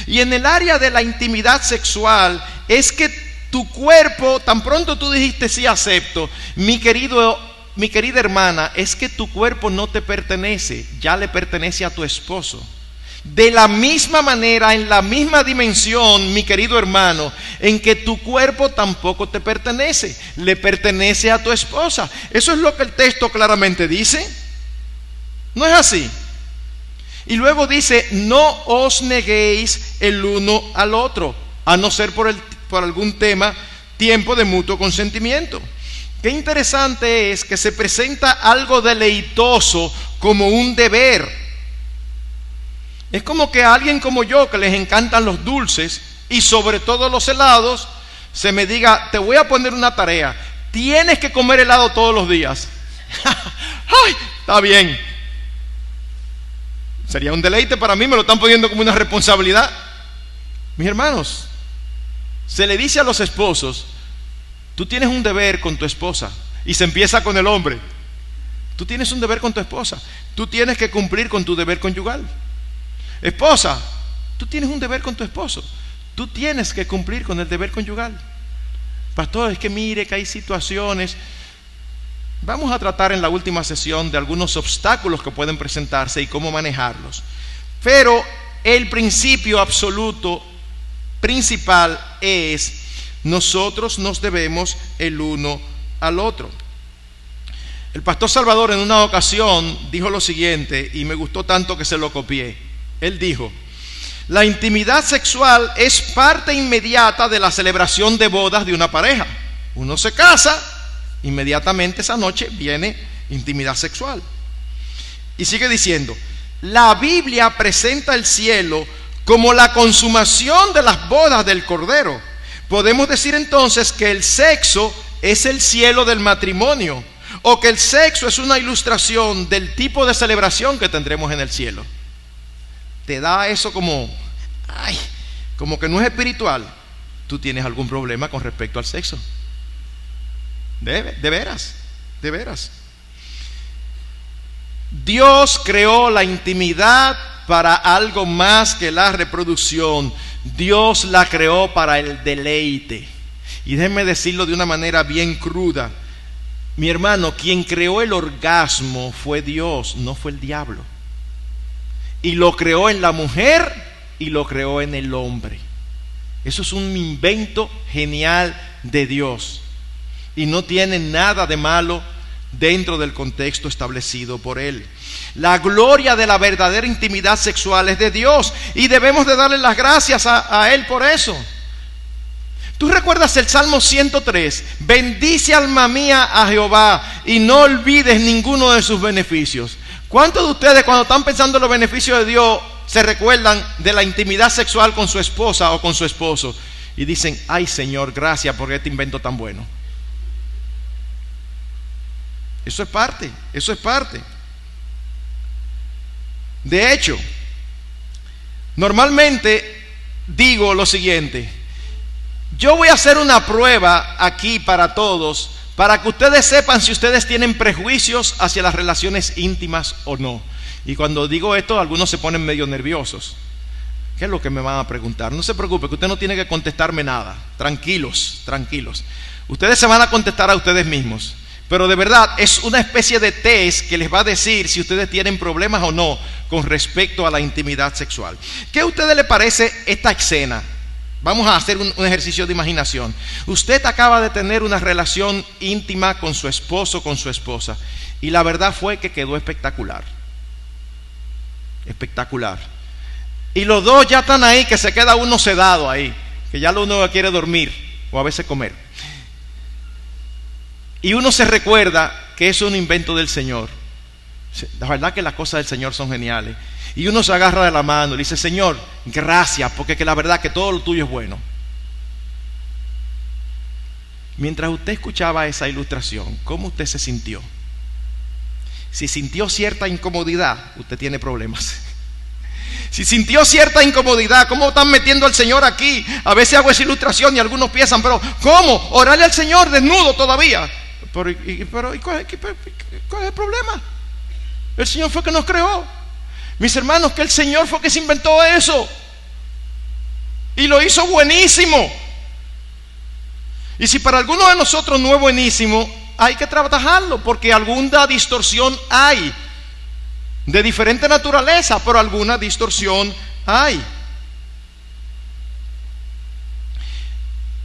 Y en el área de la intimidad sexual, es que tu cuerpo, tan pronto tú dijiste sí acepto, mi querida hermana, es que tu cuerpo no te pertenece, ya le pertenece a tu esposo. De la misma manera, en la misma dimensión, mi querido hermano, en que tu cuerpo tampoco te pertenece, le pertenece a tu esposa. Eso es lo que el texto claramente dice. ¿No es así? Y luego dice: no os neguéis el uno al otro, a no ser por algún tiempo de mutuo consentimiento. Qué interesante es que se presenta algo deleitoso como un deber. Es como que a alguien como yo, que les encantan los dulces y sobre todo los helados, se me diga: te voy a poner una tarea, tienes que comer helado todos los días. ¡Ay! Está bien. Sería un deleite para mí, me lo están poniendo como una responsabilidad. Mis hermanos, se le dice a los esposos: tú tienes un deber con tu esposa, y se empieza con el hombre. Tú tienes un deber con tu esposa, tú tienes que cumplir con tu deber conyugal. Esposa, tú tienes un deber con tu esposo, tú tienes que cumplir con el deber conyugal. Pastor, es que mire que hay situaciones. Vamos a tratar en la última sesión de algunos obstáculos que pueden presentarse y cómo manejarlos. Pero el principio absoluto, principal, es: nosotros nos debemos el uno al otro. El pastor Salvador en una ocasión dijo lo siguiente, y me gustó tanto que se lo copié. Él dijo: la intimidad sexual es parte inmediata de la celebración de bodas de una pareja. Uno se casa, inmediatamente esa noche viene intimidad sexual. Y sigue diciendo: la Biblia presenta el cielo como la consumación de las bodas del Cordero. Podemos decir entonces que el sexo es el cielo del matrimonio, o que el sexo es una ilustración del tipo de celebración que tendremos en el cielo. Te da eso como que no es espiritual. Tú tienes algún problema con respecto al sexo. De veras. Dios creó la intimidad para algo más que la reproducción. Dios la creó para el deleite. Y déjenme decirlo de una manera bien cruda. Mi hermano, quien creó el orgasmo fue Dios, no fue el diablo. Y lo creó en la mujer y lo creó en el hombre. Eso es un invento genial de Dios. Y no tiene nada de malo dentro del contexto establecido por Él. La gloria de la verdadera intimidad sexual es de Dios, y debemos de darle las gracias a Él por eso. ¿Tú recuerdas el Salmo 103? Bendice, alma mía, a Jehová, y no olvides ninguno de sus beneficios. ¿Cuántos de ustedes, cuando están pensando en los beneficios de Dios, se recuerdan de la intimidad sexual con su esposa o con su esposo? y dicen, ay Señor, gracias por este invento tan bueno. Eso es parte. De hecho, normalmente digo lo siguiente: yo voy a hacer una prueba aquí para todos, para que ustedes sepan si ustedes tienen prejuicios hacia las relaciones íntimas o no. Y cuando digo esto, algunos se ponen medio nerviosos. ¿Qué es lo que me van a preguntar? No se preocupe, que usted no tiene que contestarme nada. Tranquilos. Ustedes se van a contestar a ustedes mismos. Pero de verdad es una especie de test que les va a decir si ustedes tienen problemas o no con respecto a la intimidad sexual. ¿Qué a ustedes les parece esta escena? Vamos a hacer un ejercicio de imaginación. Usted acaba de tener una relación íntima con su esposo, con su esposa, y la verdad fue que quedó espectacular. Y los dos ya están ahí, que se queda uno sedado ahí, que ya uno quiere dormir o a veces comer. Y uno se recuerda que eso es un invento del Señor. La verdad que las cosas del Señor son geniales. Y uno se agarra de la mano y dice, Señor, gracias, porque que la verdad que todo lo tuyo es bueno. Mientras usted escuchaba esa ilustración, ¿cómo usted se sintió? Si sintió cierta incomodidad, usted tiene problemas. Si sintió cierta incomodidad, ¿cómo están metiendo al Señor aquí? A veces hago esa ilustración y algunos piensan, pero ¿cómo? Orarle al Señor desnudo todavía. ¿Cuál es el problema? El Señor fue que nos creó. Mis hermanos, que el Señor fue que se inventó eso. Y lo hizo buenísimo. Y si para algunos de nosotros no es buenísimo, hay que trabajarlo, porque alguna distorsión hay. De diferente naturaleza, pero alguna distorsión hay.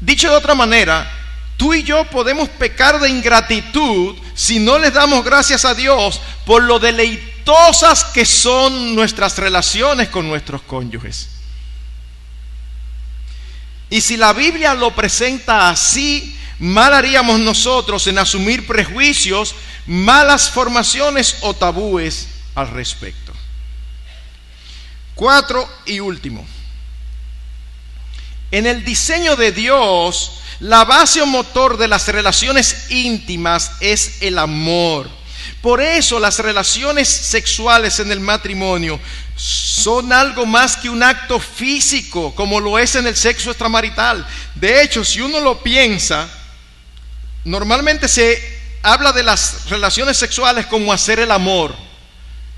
Dicho de otra manera, tú y yo podemos pecar de ingratitud si no les damos gracias a Dios por lo deleitosas que son nuestras relaciones con nuestros cónyuges. Y si la Biblia lo presenta así, mal haríamos nosotros en asumir prejuicios, malas formaciones o tabúes al respecto. 4 y último. En el diseño de Dios, la base o motor de las relaciones íntimas es el amor. Por eso las relaciones sexuales en el matrimonio son algo más que un acto físico, como lo es en el sexo extramarital. De hecho, si uno lo piensa, normalmente se habla de las relaciones sexuales como hacer el amor.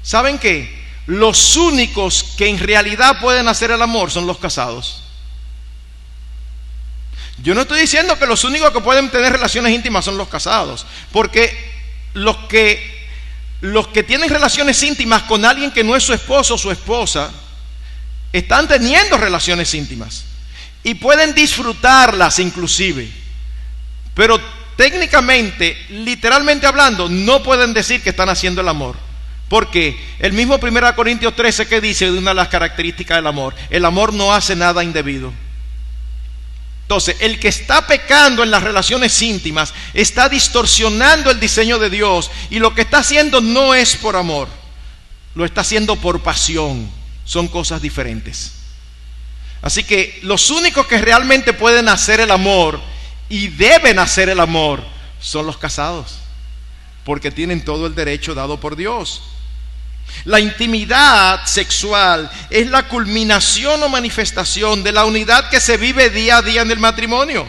¿Saben qué? Los únicos que en realidad pueden hacer el amor son los casados. Yo no estoy diciendo que los únicos que pueden tener relaciones íntimas son los casados, porque los que tienen relaciones íntimas con alguien que no es su esposo o su esposa, están teniendo relaciones íntimas y pueden disfrutarlas inclusive, pero técnicamente, literalmente hablando, no pueden decir que están haciendo el amor. Porque el mismo 1 Corintios 13 que dice de una de las características del amor, el amor no hace nada indebido. Entonces, el que está pecando en las relaciones íntimas está distorsionando el diseño de Dios, y lo que está haciendo no es por amor, lo está haciendo por pasión. Son cosas diferentes. Así que los únicos que realmente pueden hacer el amor y deben hacer el amor son los casados, porque tienen todo el derecho dado por Dios. La intimidad sexual es la culminación o manifestación de la unidad que se vive día a día en el matrimonio,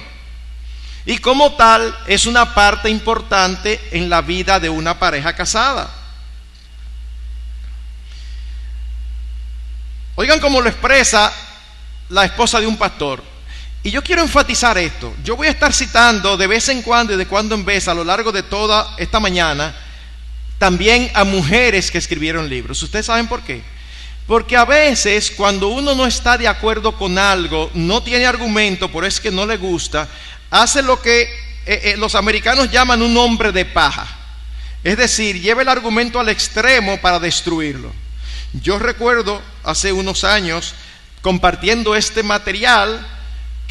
y como tal es una parte importante en la vida de una pareja casada. Oigan cómo lo expresa la esposa de un pastor. Y yo quiero enfatizar esto. Yo voy a estar citando de vez en cuando y de cuando en vez a lo largo de toda esta mañana también a mujeres que escribieron libros. ¿Ustedes saben por qué? Porque a veces cuando uno no está de acuerdo con algo, no tiene argumento, pero es que no le gusta, hace lo que los americanos llaman un hombre de paja. Es decir, lleva el argumento al extremo para destruirlo. Yo recuerdo hace unos años compartiendo este material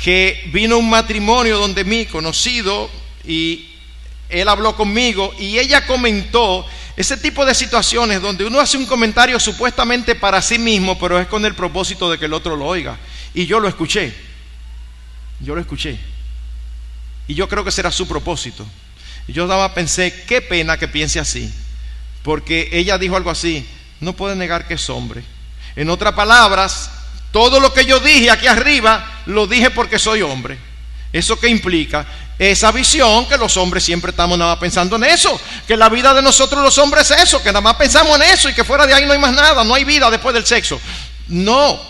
que vino un matrimonio donde mi conocido, y él habló conmigo y ella comentó ese tipo de situaciones donde uno hace un comentario supuestamente para sí mismo, pero es con el propósito de que el otro lo oiga. Y yo lo escuché. Yo lo escuché. Y yo creo que será su propósito. Y yo nada más pensé, qué pena que piense así. Porque ella dijo algo así, no puede negar que es hombre. En otras palabras, todo lo que yo dije aquí arriba, lo dije porque soy hombre. ¿Eso qué implica? Esa visión que los hombres siempre estamos nada más pensando en eso. Que la vida de nosotros los hombres es eso, que nada más pensamos en eso y que fuera de ahí no hay más nada, no hay vida después del sexo. No.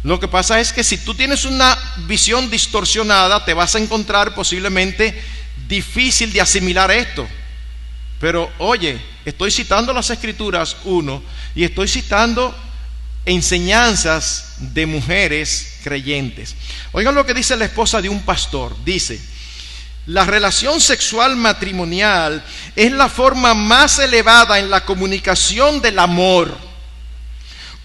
Lo que pasa es que si tú tienes una visión distorsionada, te vas a encontrar posiblemente difícil de asimilar esto. Pero oye, estoy citando las Escrituras, uno, y estoy citando enseñanzas de mujeres creyentes. Oigan lo que dice la esposa de un pastor. Dice: la relación sexual matrimonial es la forma más elevada en la comunicación del amor.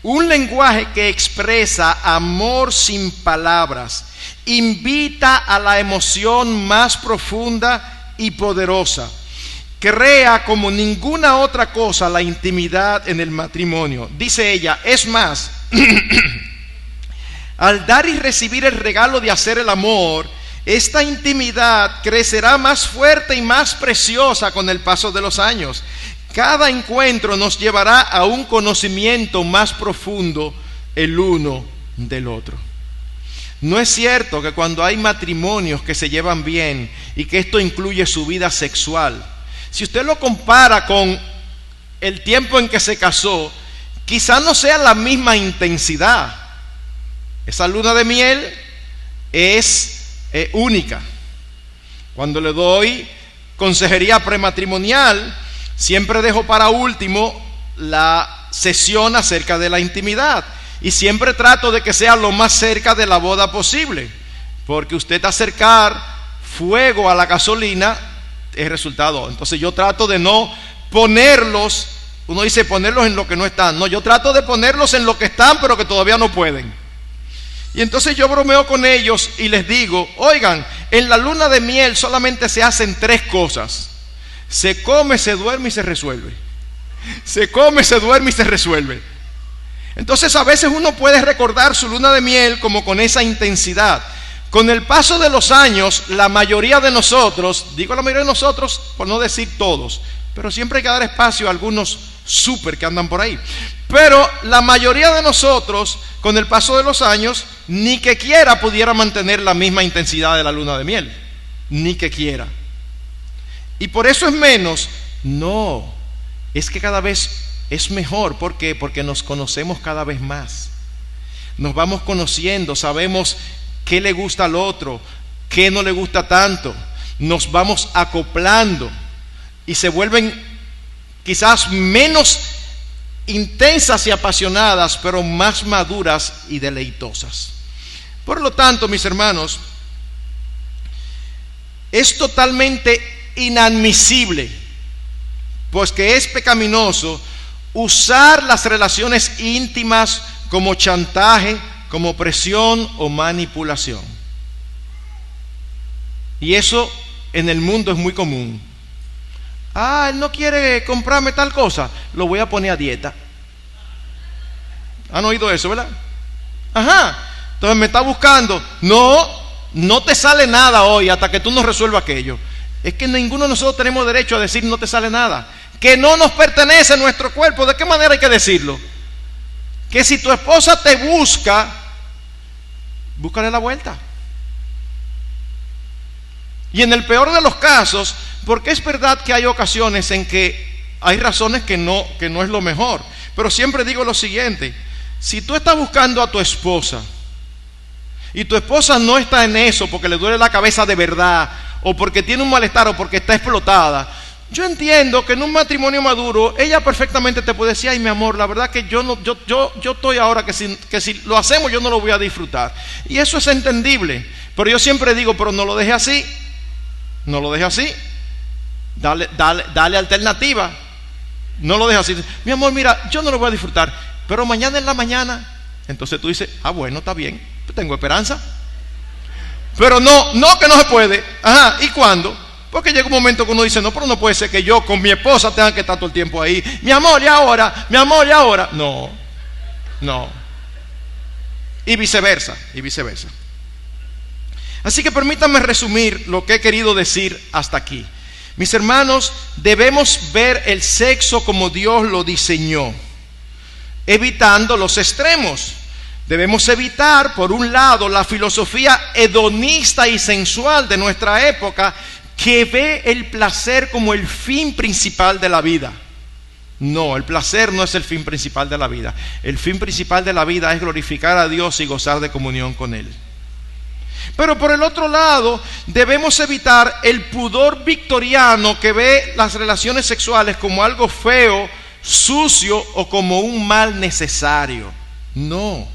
Un lenguaje que expresa amor sin palabras, invita a la emoción más profunda y poderosa. Crea como ninguna otra cosa la intimidad en el matrimonio. Dice ella, es más, al dar y recibir el regalo de hacer el amor, esta intimidad crecerá más fuerte y más preciosa con el paso de los años. Cada encuentro nos llevará a un conocimiento más profundo el uno del otro. No es cierto que cuando hay matrimonios que se llevan bien y que esto incluye su vida sexual, si usted lo compara con el tiempo en que se casó, quizá no sea la misma intensidad. Esa luna de miel es única. Cuando le doy consejería prematrimonial, siempre dejo para último la sesión acerca de la intimidad. Y siempre trato de que sea lo más cerca de la boda posible. Porque usted acercar fuego a la gasolina es resultado. Entonces yo trato de no ponerlos, uno dice ponerlos en lo que no están. No, yo trato de ponerlos en lo que están, pero que todavía no pueden. Y entonces yo bromeo con ellos y les digo, oigan, en la luna de miel solamente se hacen 3 cosas. Se come, se duerme y se resuelve. Se come, se duerme y se resuelve. Entonces a veces uno puede recordar su luna de miel como con esa intensidad. Con el paso de los años, la mayoría de nosotros, digo la mayoría de nosotros por no decir todos, pero siempre hay que dar espacio a algunos súper que andan por ahí. Pero la mayoría de nosotros, con el paso de los años, ni que quiera pudiera mantener la misma intensidad de la luna de miel. Ni que quiera. Y por eso es menos. No, es que cada vez es mejor. ¿Por qué? Porque nos conocemos cada vez más. Nos vamos conociendo, sabemos qué le gusta al otro, qué no le gusta tanto. Nos vamos acoplando y se vuelven quizás menos intensas y apasionadas, pero más maduras y deleitosas. Por lo tanto, mis hermanos, es totalmente inadmisible, pues que es pecaminoso usar las relaciones íntimas como chantaje, como presión o manipulación. Y eso en el mundo es muy común. Él no quiere comprarme tal cosa, lo voy a poner a dieta. ¿Han oído eso, verdad? Entonces me está buscando. No te sale nada hoy hasta que tú no resuelvas aquello. Es que ninguno de nosotros tenemos derecho a decir no te sale nada. Que no nos pertenece nuestro cuerpo. ¿De qué manera hay que decirlo? Que si tu esposa te busca, búscale la vuelta. Y en el peor de los casos, porque es verdad que hay ocasiones en que hay razones que no es lo mejor, pero siempre digo lo siguiente: si tú estás buscando a tu esposa y tu esposa no está en eso porque le duele la cabeza de verdad, o porque tiene un malestar, o porque está explotada, yo entiendo que en un matrimonio maduro ella perfectamente te puede decir: ay, mi amor, la verdad que yo estoy ahora que si lo hacemos yo no lo voy a disfrutar. Y eso es entendible, pero yo siempre digo: pero no lo deje así. No lo deje así. Dale alternativa. No lo deje así. Mi amor, mira, yo no lo voy a disfrutar, pero mañana en la mañana. Entonces tú dices: bueno, está bien, tengo esperanza. Pero no que no se puede. ¿Y cuándo? Porque llega un momento que uno dice: no, pero no puede ser que yo con mi esposa tenga que estar todo el tiempo ahí. Mi amor, y ahora. Mi amor, y ahora. No. y viceversa, y viceversa. Así que permítanme resumir lo que he querido decir hasta aquí. Mis hermanos, debemos ver el sexo como Dios lo diseñó, evitando los extremos. Debemos evitar, por un lado, la filosofía hedonista y sensual de nuestra época, que ve el placer como el fin principal de la vida. No, el placer no es el fin principal de la vida. El fin principal de la vida es glorificar a Dios y gozar de comunión con Él. Pero por el otro lado, debemos evitar el pudor victoriano que ve las relaciones sexuales como algo feo, sucio o como un mal necesario. No,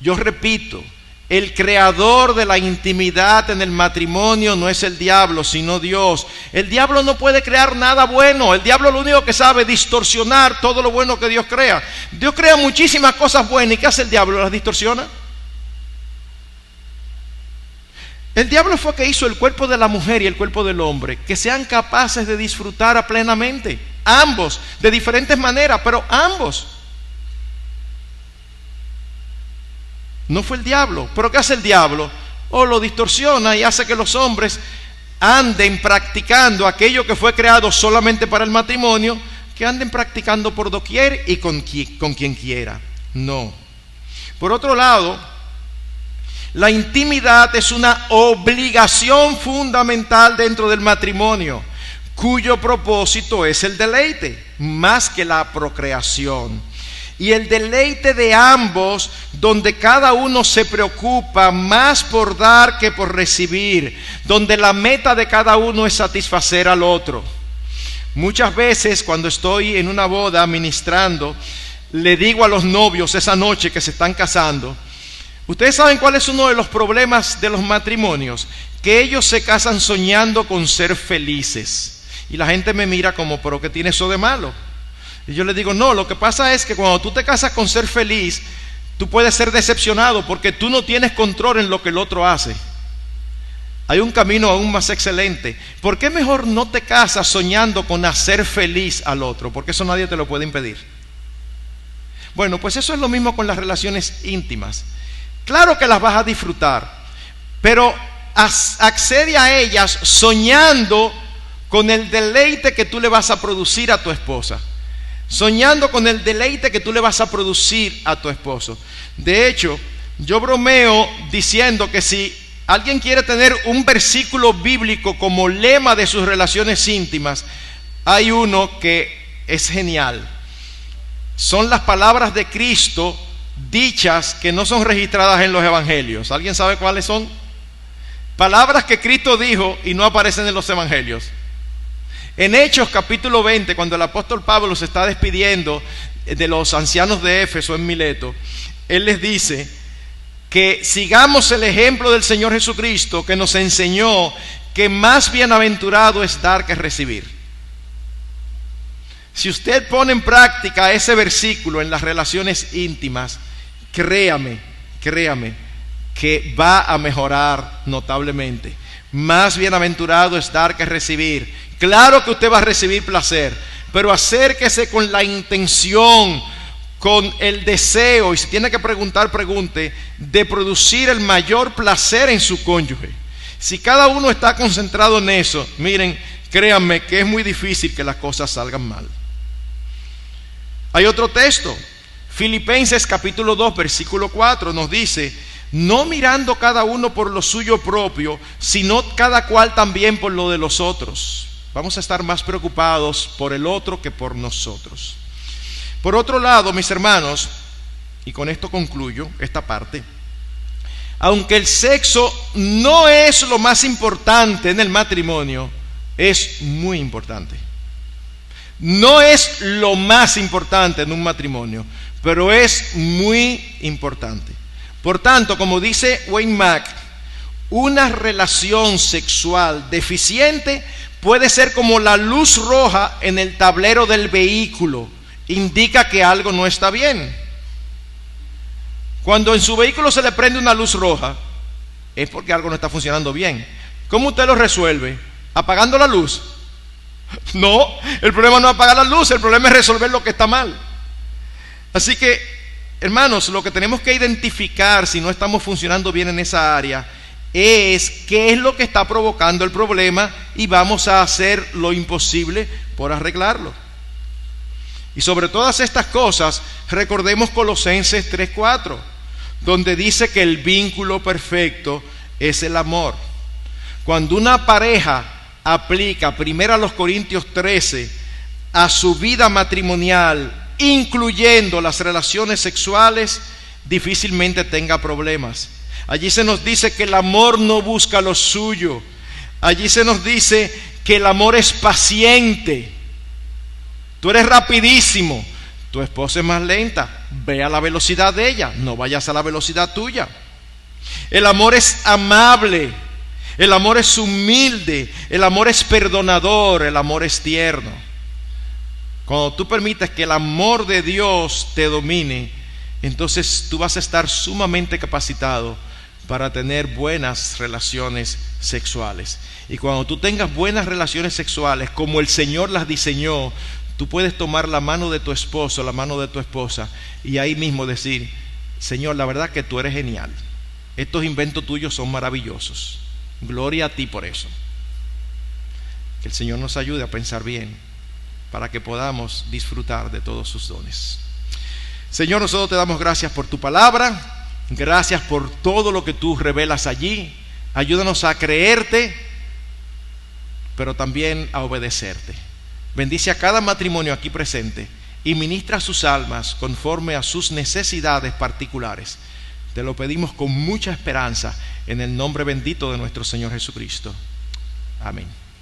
yo repito, el creador de la intimidad en el matrimonio no es el diablo, sino Dios. El diablo no puede crear nada bueno. El diablo lo único que sabe es distorsionar todo lo bueno que Dios crea. Dios crea muchísimas cosas buenas. ¿Y qué hace el diablo? ¿Las distorsiona? El diablo fue que hizo el cuerpo de la mujer y el cuerpo del hombre, que sean capaces de disfrutar plenamente. Ambos, de diferentes maneras, pero ambos. No fue el diablo. ¿Pero qué hace el diablo? Lo distorsiona y hace que los hombres anden practicando aquello que fue creado solamente para el matrimonio, que anden practicando por doquier y con quien quiera. No. Por otro lado, la intimidad es una obligación fundamental dentro del matrimonio, cuyo propósito es el deleite, más que la procreación. Y el deleite de ambos, donde cada uno se preocupa más por dar que por recibir, donde la meta de cada uno es satisfacer al otro. Muchas veces cuando estoy en una boda ministrando, le digo a los novios esa noche que se están casando, ustedes saben cuál es uno de los problemas de los matrimonios, que ellos se casan soñando con ser felices. Y la gente me mira como, ¿pero qué tiene eso de malo? Y yo les digo, no, lo que pasa es que cuando tú te casas con ser feliz, tú puedes ser decepcionado porque tú no tienes control en lo que el otro hace. Hay un camino aún más excelente. ¿Por qué mejor no te casas soñando con hacer feliz al otro? Porque eso nadie te lo puede impedir. Bueno, pues eso es lo mismo con las relaciones íntimas. Claro que las vas a disfrutar, pero accede a ellas soñando con el deleite que tú le vas a producir a tu esposa. Soñando con el deleite que tú le vas a producir a tu esposo. De hecho, yo bromeo diciendo que si alguien quiere tener un versículo bíblico como lema de sus relaciones íntimas, hay uno que es genial. Son las palabras de Cristo dichas que no son registradas en los evangelios. ¿Alguien sabe cuáles son? Palabras que Cristo dijo y no aparecen en los evangelios. En Hechos capítulo 20, cuando el apóstol Pablo se está despidiendo de los ancianos de Éfeso en Mileto, él les dice que sigamos el ejemplo del Señor Jesucristo, que nos enseñó que más bienaventurado es dar que recibir. Si usted pone en práctica ese versículo en las relaciones íntimas, créame que va a mejorar notablemente. Más bienaventurado es dar que recibir. Claro que usted va a recibir placer, pero acérquese con la intención, con el deseo, y si tiene que preguntar, pregunte, de producir el mayor placer en su cónyuge. Si cada uno está concentrado en eso, miren, créanme que es muy difícil que las cosas salgan mal. Hay otro texto, Filipenses capítulo 2, versículo 4, nos dice: no mirando cada uno por lo suyo propio, sino cada cual también por lo de los otros. Vamos a estar más preocupados por el otro que por nosotros. Por otro lado, mis hermanos, y con esto concluyo esta parte, aunque el sexo no es lo más importante en el matrimonio, es muy importante. No es lo más importante en un matrimonio, pero es muy importante. Por tanto, como dice Wayne Mack, una relación sexual deficiente puede ser como la luz roja en el tablero del vehículo. Indica que algo no está bien. Cuando en su vehículo se le prende una luz roja, es porque algo no está funcionando bien. ¿Cómo usted lo resuelve? ¿Apagando la luz? No, el problema no es apagar la luz, el problema es resolver lo que está mal. Así que Hermanos, lo que tenemos que identificar si no estamos funcionando bien en esa área es qué es lo que está provocando el problema y vamos a hacer lo imposible por arreglarlo. Y sobre todas estas cosas, recordemos Colosenses 3:4, donde dice que el vínculo perfecto es el amor. Cuando una pareja aplica 1 Corintios 13 a su vida matrimonial, incluyendo las relaciones sexuales, difícilmente tenga problemas. Allí se nos dice que el amor no busca lo suyo. Allí se nos dice que el amor es paciente. Tú eres rapidísimo, tu esposa es más lenta. Ve a la velocidad de ella, no vayas a la velocidad tuya. El amor es amable, el amor es humilde, el amor es perdonador, el amor es tierno. Cuando tú permites que el amor de Dios te domine, entonces tú vas a estar sumamente capacitado para tener buenas relaciones sexuales. Y cuando tú tengas buenas relaciones sexuales, como el Señor las diseñó, tú puedes tomar la mano de tu esposo, la mano de tu esposa, y ahí mismo decir: Señor, la verdad que tú eres genial. Estos inventos tuyos son maravillosos. Gloria a ti por eso. Que el Señor nos ayude a pensar bien, para que podamos disfrutar de todos sus dones. Señor, nosotros te damos gracias por tu palabra. Gracias por todo lo que tú revelas allí. Ayúdanos a creerte, pero también a obedecerte. Bendice a cada matrimonio aquí presente y ministra sus almas conforme a sus necesidades particulares. Te lo pedimos con mucha esperanza en el nombre bendito de nuestro Señor Jesucristo. Amén.